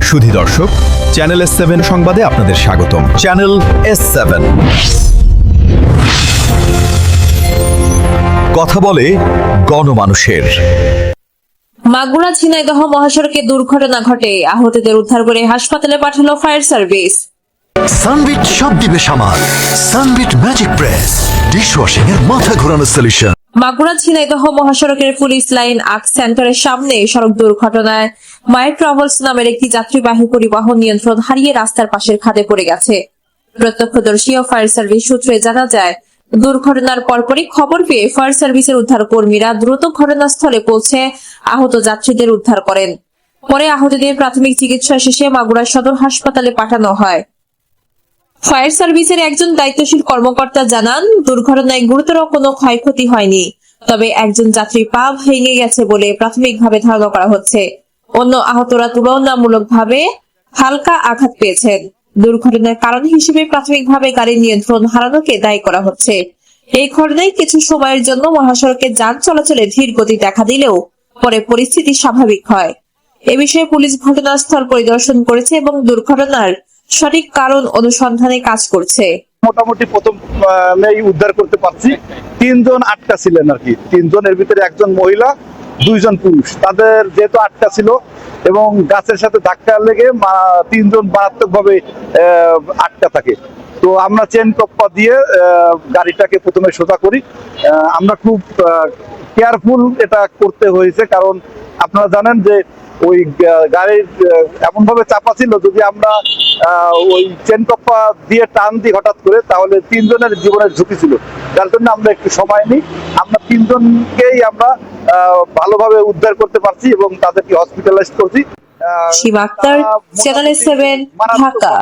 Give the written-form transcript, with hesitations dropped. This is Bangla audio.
সুধী দর্শক, চ্যানেল S7 সংবাদে আপনাদের স্বাগতম। চ্যানেল S7 কথা বলে গণমানুষের। মাগুরা ঝিনাইদহ মহাসড়কে দুর্ঘটনা ঘটে, আহতদের উদ্ধার করে হাসপাতালে পাঠালো ফায়ার সার্ভিস। সানবিট সব দিবে সামাল। সানবিট ম্যাজিক প্রেস ডিশওয়াশিং এর মাথা ঘোরানো সলিউশন। মাগুরা ঝিনাইদহ মহাসড়কের পুলিশ লাইন আর্ক সেন্টারের সামনে সড়ক দুর্ঘটনায় মাই ট্রাভেলস নামের একটি যাত্রীবাহী পরিবহন নিয়ন্ত্রণ হারিয়ে রাস্তার পাশের খাদে পড়ে গেছে। প্রত্যক্ষদর্শী ও ফায়ার সার্ভিস সূত্রে জানা যায়, দুর্ঘটনার পরপরই খবর পেয়ে ফায়ার সার্ভিসের উদ্ধার কর্মীরা দ্রুত ঘটনাস্থলে পৌঁছে আহত যাত্রীদের উদ্ধার করেন। পরে আহতদের প্রাথমিক চিকিৎসা শেষে মাগুরা সদর হাসপাতালে পাঠানো হয়। ফায়ার সার্ভিসের একজন দায়িত্বশীল কর্মকর্তা জানান, দুর্ঘটনায় গুরুতর কোনো ক্ষয়ক্ষতি হয়নি, তবে একজন যাত্রী পা ভেঙে গেছে বলে প্রাথমিকভাবে ধারণা করা হচ্ছে। অন্য আহতরা তুলনামূলকভাবে হালকা আঘাত পেয়েছেন। দুর্ঘটনার কারণ হিসেবে প্রাথমিকভাবে গাড়ির নিয়ন্ত্রণ হারানোকে দায়ী করা হচ্ছে। এই ঘটনায় কিছু সময়ের জন্য মহাসড়কে যান চলাচলে ধীর গতি দেখা দিলেও পরে পরিস্থিতি স্বাভাবিক হয়। এ বিষয়ে পুলিশ ঘটনাস্থল পরিদর্শন করেছে এবং দুর্ঘটনার সঠিক কারণ অনুসন্ধানে কাজ করছে। মোটামুটি প্রথম উদ্ধার করতে পারছি। 3 জন আটকা ছিলেন আর কি। 3 জনের ভিতরে একজন মহিলা, 2 জন পুরুষ। তাদের যেহেতু আটকা ছিল এবং গাছের সাথে ধাক্কা লেগে 3 জন মারাত্মক ভাবে আটকা থাকে। তো আমরা চেন টপ্পা দিয়ে গাড়িটাকে প্রথমে সোজা করি। আমরা খুব কেয়ারফুল এটা করতে হয়েছে, কারণ আপনারা জানেন যে ওই গাড়ির এমন ভাবে চাপা ছিল, যদি আমরা ওই চেন টপ্পা দিয়ে টান দিই হঠাৎ করে, তাহলে 3 জনের জীবনের ঝুঁকি ছিল। যার জন্য আমরা একটু সময় নিই। আমরা 3 জনকেই আমরা ভালোভাবে উদ্ধার করতে পারছি এবং তাদেরকে হসপিটালাইজ করছি। Shiba Akhtar, channel S7, Dhaka.